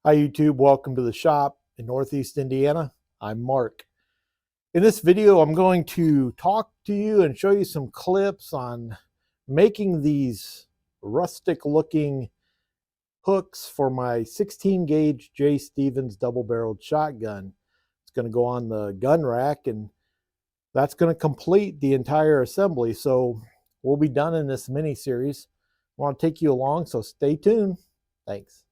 Hi YouTube, welcome to the shop in Northeast Indiana. I'm Mark. In this video, I'm going to talk to you and show you some clips on making these rustic looking hooks for my 16 gauge J. Stevens double-barreled shotgun. It's going to go on the gun rack, and that's going to complete the entire assembly. So we'll be done in this mini series. I want to take you along, so stay tuned. Thanks.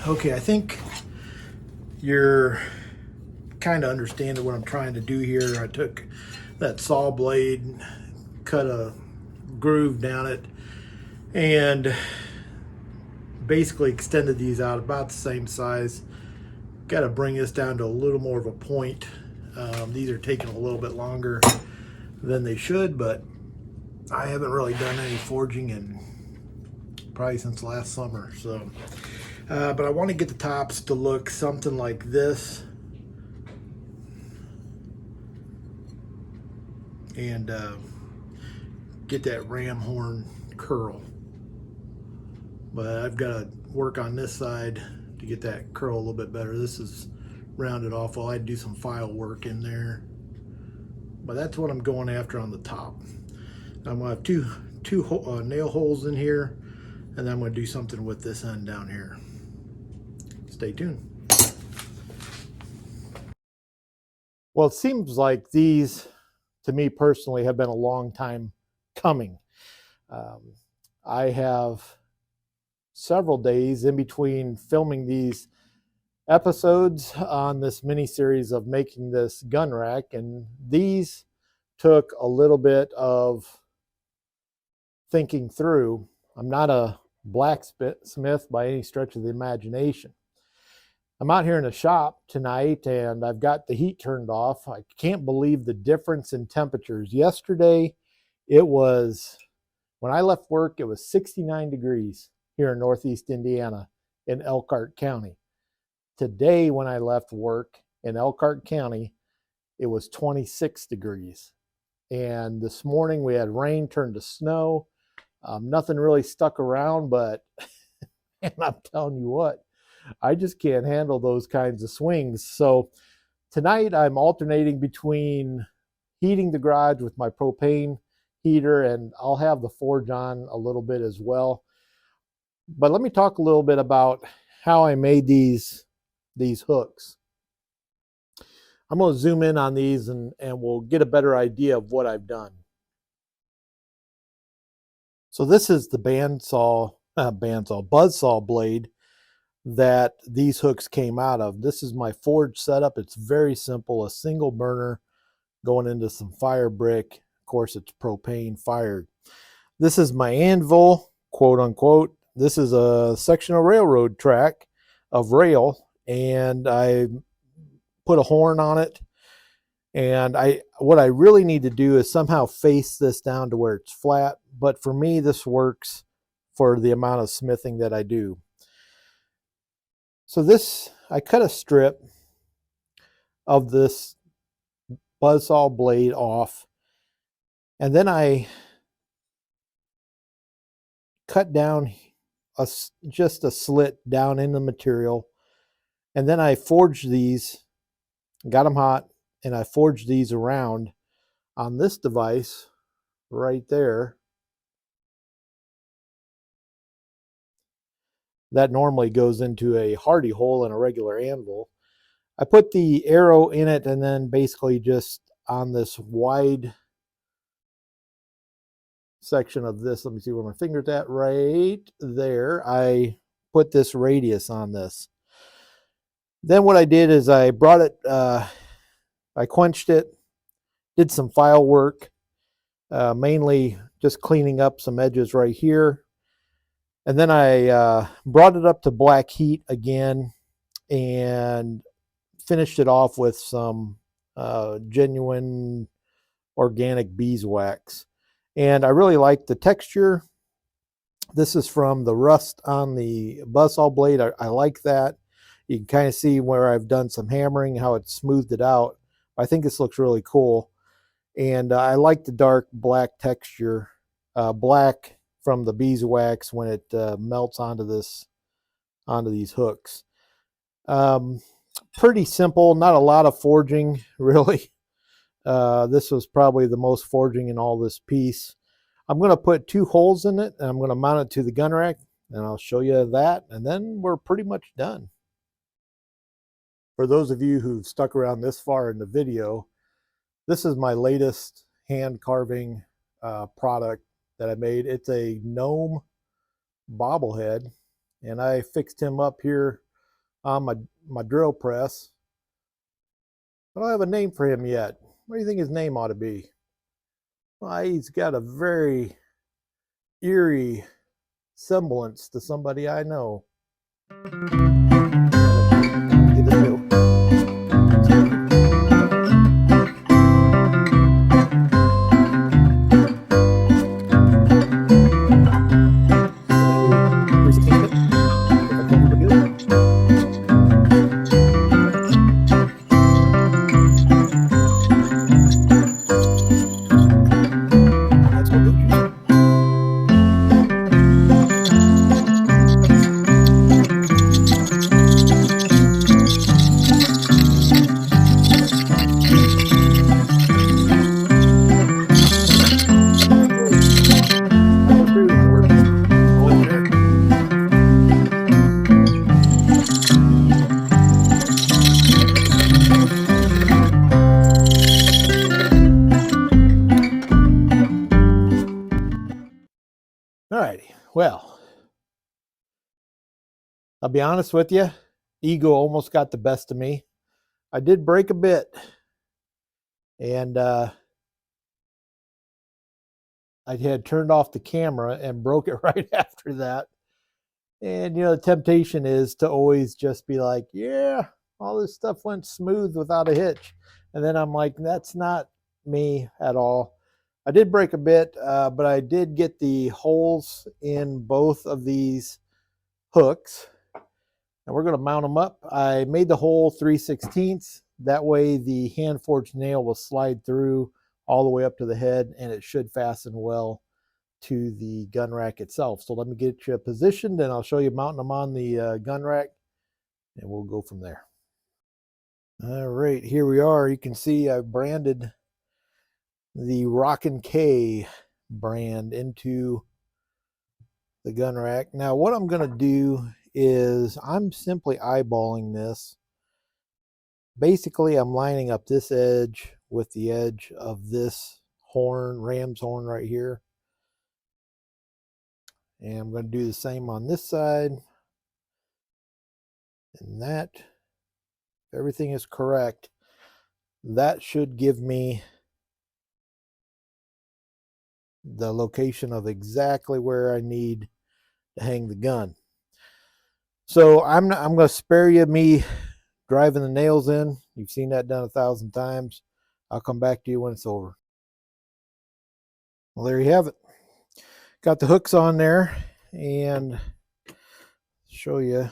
Okay, I think you're kind of understanding what I'm trying to do here. I took that saw blade, cut a groove down it, and basically extended these out about the same size. Got to bring this down to a little more of a point. These are taking a little bit longer than they should, but I haven't really done any forging in probably since last summer. So, but I want to get the tops to look something like this, and get that ram horn curl. But I've got to work on this side to get that curl a little bit better. This is rounded off. Well, I'd do some file work in there, but that's what I'm going after on the top. I'm gonna have two nail holes in here, and then I'm gonna do something with this end down here. Stay tuned. Well, it seems like these, to me personally, have been a long time coming. I have several days in between filming these episodes on this mini series of making this gun rack, and these took a little bit of thinking through. I'm not a blacksmith by any stretch of the imagination. I'm out here in the shop tonight and I've got the heat turned off. I can't believe the difference in temperatures. Yesterday, it was, when I left work, it was 69 degrees here in Northeast Indiana in Elkhart County. Today, when I left work in Elkhart County, it was 26 degrees. And this morning we had rain turned to snow. Nothing really stuck around, but and I'm telling you what, I just can't handle those kinds of swings. So tonight I'm alternating between heating the garage with my propane heater, and I'll have the forge on a little bit as well. But let me talk a little bit about how I made these hooks. I'm going to zoom in on these and we'll get a better idea of what I've done. So this is the buzzsaw blade that these hooks came out of. This is my forge setup. It's very simple, a single burner going into some fire brick. Of course, it's propane fired. This is my anvil, quote unquote. This is a section of railroad track of rail, and I put a horn on it. And what I really need to do is somehow face this down to where it's flat. But for me, this works for the amount of smithing that I do. So this, I cut a strip of this buzzsaw blade off, and then I cut down just a slit down in the material, and then I forged these, got them hot, and I forged these around on this device right there. That normally goes into a hardy hole in a regular anvil. I put the arrow in it, and then basically just on this wide section of this, let me see where my finger's at, right there, I put this radius on this. Then what I did is I brought it, I quenched it, did some file work, mainly just cleaning up some edges right here. And then I brought it up to black heat again and finished it off with some genuine organic beeswax. And I really like the texture. This is from the rust on the buzzsaw blade. I like that. You can kind of see where I've done some hammering, how it smoothed it out. I think this looks really cool. And I like the dark black texture. Black from the beeswax when it melts onto these hooks. Pretty simple, not a lot of forging really. This was probably the most forging in all this piece. I'm going to put 2 holes in it, and I'm going to mount it to the gun rack, and I'll show you that, and then we're pretty much done. For those of you who've stuck around this far in the video, this is my latest hand carving product that I made. It's a gnome bobblehead, and I fixed him up here on my drill press. I don't have a name for him yet. What do you think his name ought to be? Well, he's got a very eerie semblance to somebody I know. Alrighty, well, I'll be honest with you, ego almost got the best of me. I did break a bit, and I had turned off the camera and broke it right after that. And, you know, the temptation is to always just be like, yeah, all this stuff went smooth without a hitch. And then I'm like, that's not me at all. I did break a bit, but I did get the holes in both of these hooks. And we're going to mount them up. I made the hole 3/16. That way the hand forged nail will slide through all the way up to the head, and it should fasten well to the gun rack itself. So let me get you positioned, and I'll show you mounting them on the gun rack, and we'll go from there. All right, here we are. You can see I've branded the Rockin' K brand into the gun rack. Now what I'm going to do is I'm simply eyeballing this. Basically, I'm lining up this edge with the edge of this horn, ram's horn right here. And I'm going to do the same on this side. And that, if everything is correct, that should give me the location of exactly where I need to hang the gun. So I'm going to spare you me driving the nails in. You've seen that done 1,000 times. I'll come back to you when it's over. Well, there you have it. Got the hooks on there, and show you.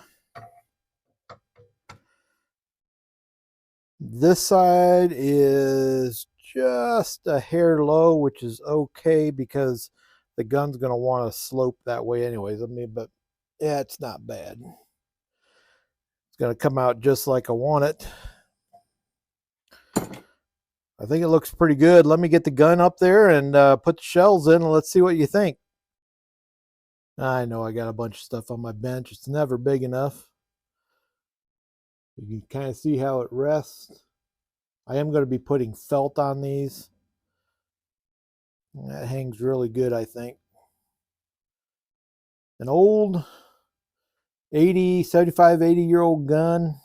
This side is just a hair low, which is okay because the gun's going to want to slope that way anyways. I mean, but yeah, it's not bad. It's going to come out just like I want it. I think it looks pretty good. Let me get the gun up there and put the shells in, and let's see what you think. I know I got a bunch of stuff on my bench. It's never big enough. You can kind of see how it rests. I am going to be putting felt on these. That hangs really good, I think. An old 75, 80-year-old gun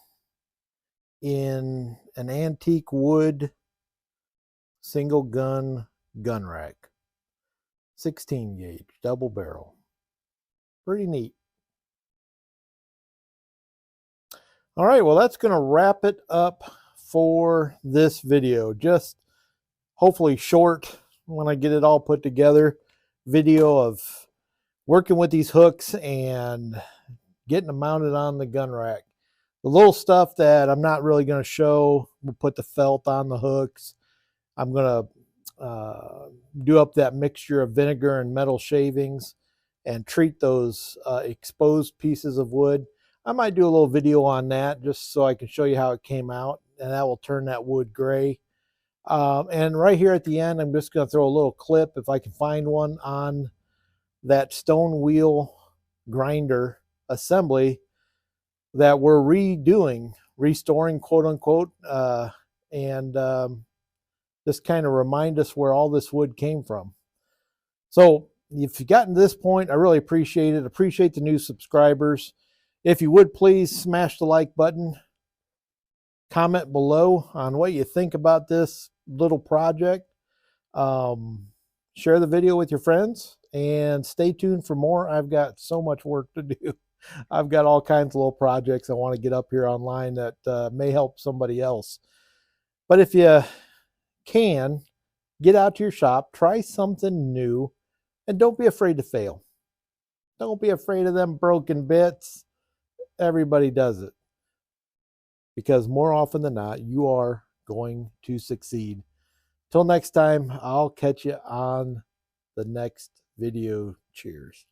in an antique wood single gun rack. 16 gauge, double barrel. Pretty neat. All right, well, that's going to wrap it up for this video. Just hopefully short, when I get it all put together, video of working with these hooks and getting them mounted on the gun rack. The little stuff that I'm not really going to show, we'll put the felt on the hooks. I'm going to do up that mixture of vinegar and metal shavings and treat those exposed pieces of wood. I might do a little video on that just so I can show you how it came out, and that will turn that wood gray. And right here at the end, I'm just going to throw a little clip, if I can find one, on that stone wheel grinder assembly that we're redoing, restoring, quote unquote, and just kind of remind us where all this wood came from. So if you've gotten to this point, I really appreciate it. Appreciate the new subscribers. If you would please smash the like button, comment below on what you think about this little project. Share the video with your friends, and stay tuned for more. I've got so much work to do. I've got all kinds of little projects I want to get up here online that may help somebody else. But if you can, get out to your shop, try something new, and don't be afraid to fail. Don't be afraid of them broken bits. Everybody does it. Because more often than not, you are going to succeed. Till next time, I'll catch you on the next video. Cheers.